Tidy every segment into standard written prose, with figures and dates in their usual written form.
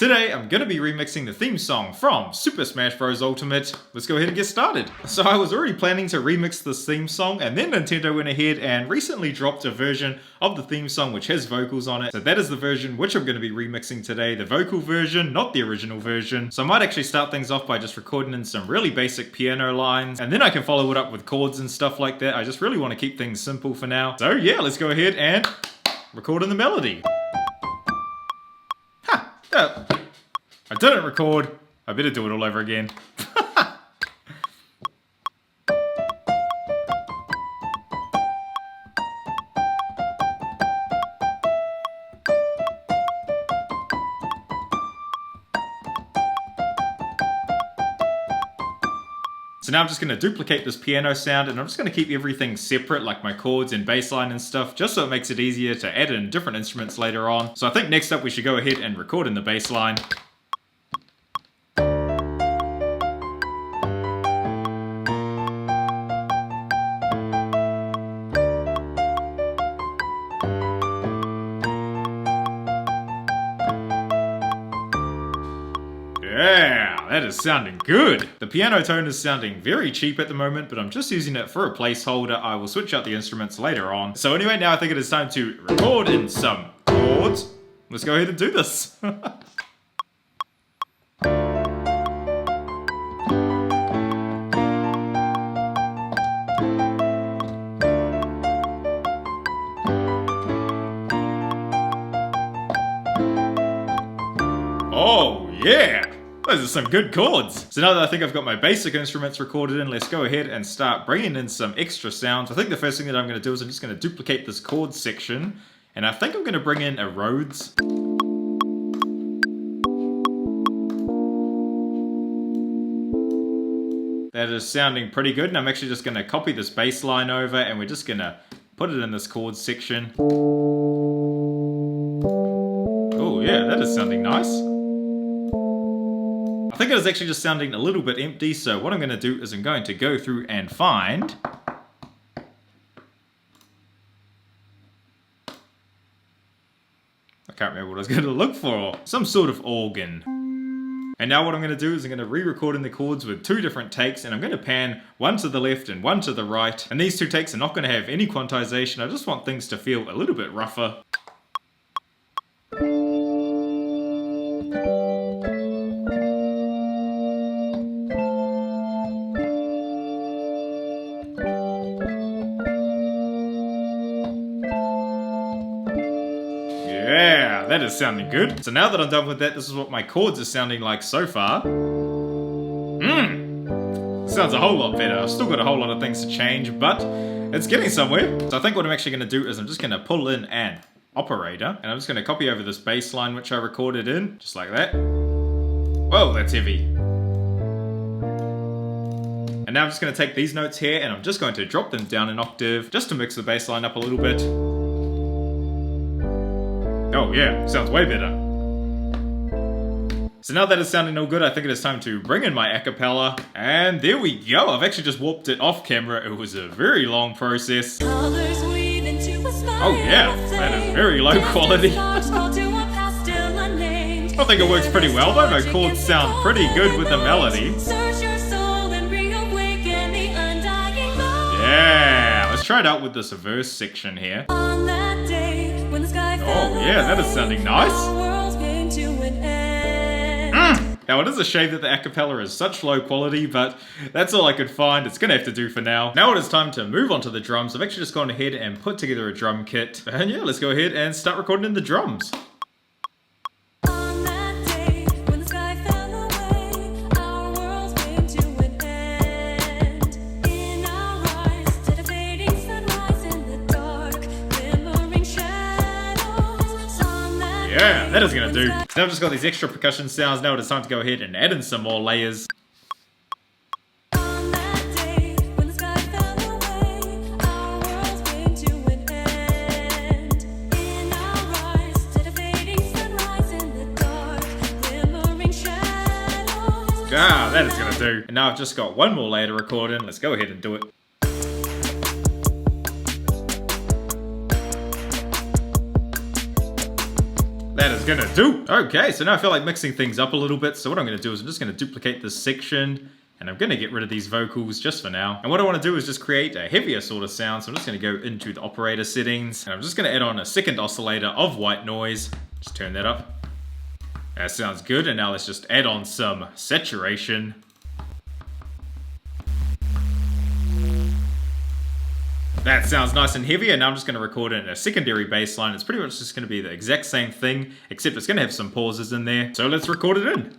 Today I'm going to be remixing the theme song from Super Smash Bros. Ultimate. Let's go ahead and get started. So I was already planning to remix this theme song, and then Nintendo went ahead and recently dropped a version of the theme song which has vocals on it. So that is the version which I'm going to be remixing today, the vocal version, not the original version. So I might actually start things off by just recording in some really basic piano lines, and then I can follow it up with chords and stuff like that. I just really want to keep things simple for now. So yeah, let's go ahead and record in the melody. I didn't record. I better do it all over again. So now I'm just going to duplicate this piano sound, and I'm just going to keep everything separate, like my chords and bassline and stuff, just so it makes it easier to add in different instruments later on. So I think next up we should go ahead and record in the bassline. Yeah, that is sounding good. The piano tone is sounding very cheap at the moment, but I'm just using it for a placeholder. I will switch out the instruments later on. So anyway, now I think it is time to record in some chords. Let's go ahead and do this. Oh yeah! Those are some good chords. So now that I think I've got my basic instruments recorded in, let's go ahead and start bringing in some extra sounds. I think the first thing that I'm going to do is I'm just going to duplicate this chord section, and I think I'm going to bring in a Rhodes. That is sounding pretty good, and I'm actually just going to copy this bass line over, and we're just going to put it in this chord section. Oh yeah, that is sounding nice. I think it is actually just sounding a little bit empty, so what I'm going to do is I'm going to go through and find I can't remember what I was going to look for. Some sort of organ. And now what I'm going to do is I'm going to re-record in the chords with two different takes, and I'm going to pan one to the left and one to the right. And these two takes are not going to have any quantization. I just want things to feel a little bit rougher. Yeah, that is sounding good. So now that I'm done with that, this is what my chords are sounding like so far. Sounds a whole lot better. I've still got a whole lot of things to change, but it's getting somewhere. So I think what I'm actually going to do is I'm just going to pull in an operator, and I'm just going to copy over this bass line which I recorded in, just like that. Whoa, that's heavy. And now I'm just going to take these notes here, and I'm just going to drop them down an octave, just to mix the bass line up a little bit. Oh yeah, sounds way better. So now that it's sounding all good, I think it is time to bring in my acapella. And there we go, I've actually just warped it off camera. It was a very long process. Oh yeah, that is very low quality. I think it works pretty well though, my chords sound pretty good with the melody. Yeah, let's try it out with this verse section here. Oh yeah, that is sounding nice. Now it is a shame that the acapella is such low quality, but that's all I could find. It's gonna have to do for now. Now it is time to move on to the drums. I've actually just gone ahead and put together a drum kit. And yeah, let's go ahead and start recording in the drums. Yeah, that is gonna do. So now I've just got these extra percussion sounds. Now it is time to go ahead and add in some more layers. Ah, that is gonna do. And now I've just got one more layer to record in. Let's go ahead and do it. That is is gonna do. Okay, so now I feel like mixing things up a little bit. So what I'm gonna do is I'm just gonna duplicate this section and I'm gonna get rid of these vocals just for now. And what I wanna do is just create a heavier sort of sound. So I'm just gonna go into the operator settings and I'm just gonna add on a second oscillator of white noise. Just turn that up. That sounds good. And now let's just add on some saturation. That sounds nice and heavy, and now I'm just going to record it in a secondary bass line. It's pretty much just going to be the exact same thing, except it's going to have some pauses in there. So let's record it in.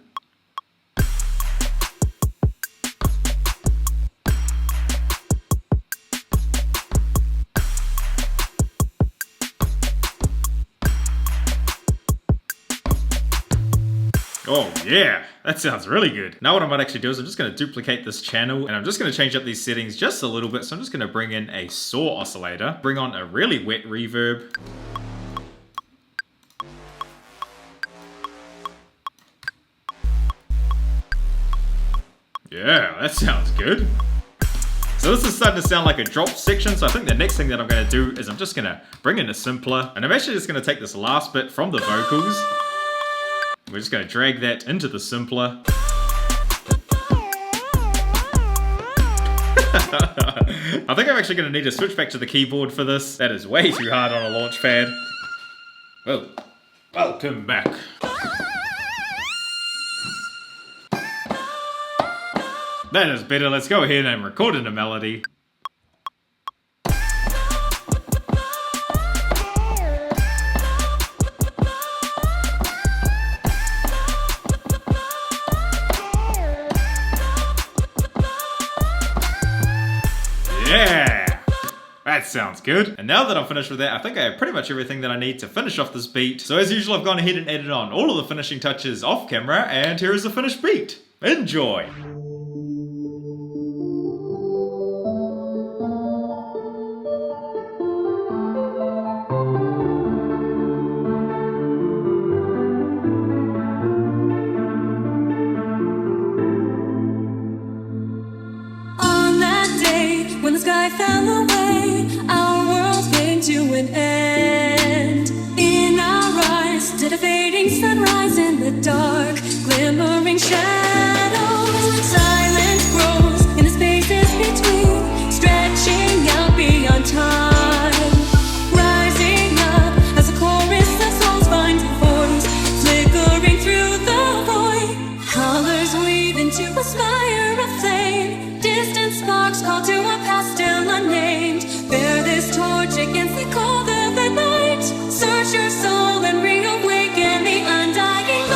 Oh yeah, that sounds really good. Now what I might actually do is I'm just going to duplicate this channel and I'm just going to change up these settings just a little bit. So I'm just going to bring in a saw oscillator, bring on a really wet reverb. Yeah, that sounds good. So this is starting to sound like a drop section, so I think the next thing that I'm going to do is I'm just going to bring in a simpler, and I'm actually just going to take this last bit from the vocals. We're just going to drag that into the simpler. I think I'm actually going to need to switch back to the keyboard for this. That is way too hard on a launch pad. Well, welcome back. That is better. Let's go ahead and record in a melody. Yeah! That sounds good. And now that I'm finished with that, I think I have pretty much everything that I need to finish off this beat. So as usual, I've gone ahead and added on all of the finishing touches off camera, and here is the finished beat. Enjoy! When the sky fell away, our world came to an end. In our eyes, did a fading sunrise in the dark, glimmering shadows. Silence grows in the spaces between, stretching out beyond time. Rising up as a chorus of souls find a voice, flickering through the void. Colors weave into a spire of flame. Distant sparks call to a past still unnamed. Bear this torch against the cold of the night. Search your soul and reawaken the undying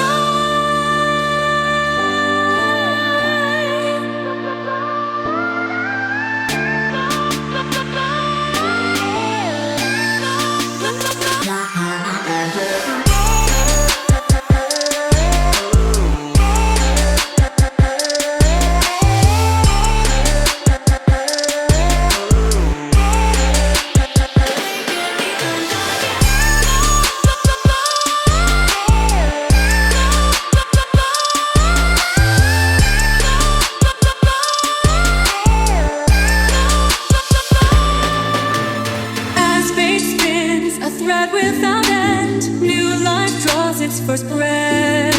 first breath,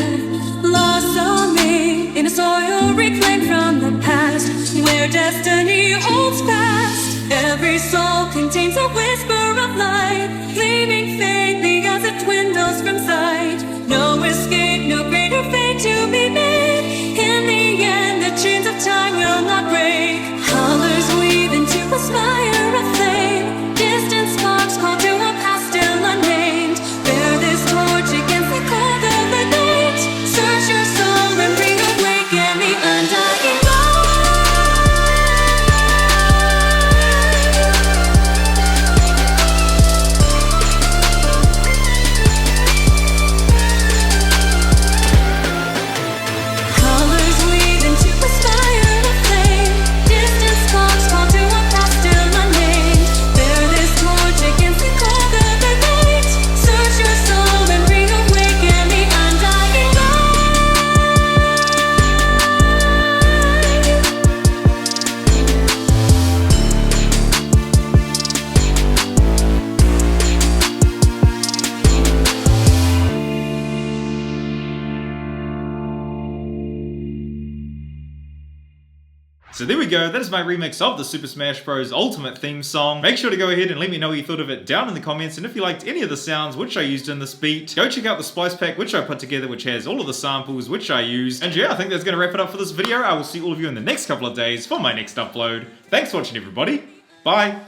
blossoming in a soil reclaimed from the past, where destiny holds fast. Every soul contains a whisper of light, gleaming faintly as it dwindles from sight. No escape, no greater fate to be made. In the end, the chains of time will not break. Colors weave into a spire of flame. Distant sparks call to a past still unnamed. Bear this torch against the cold of the night. Search your soul and reawaken the undying light. So there we go, that is my remix of the Super Smash Bros. Ultimate theme song. Make sure to go ahead and let me know what you thought of it down in the comments, and if you liked any of the sounds which I used in this beat, go check out the splice pack which I put together, which has all of the samples which I used. And yeah, I think that's going to wrap it up for this video. I will see all of you in the next couple of days for my next upload. Thanks for watching, everybody. Bye.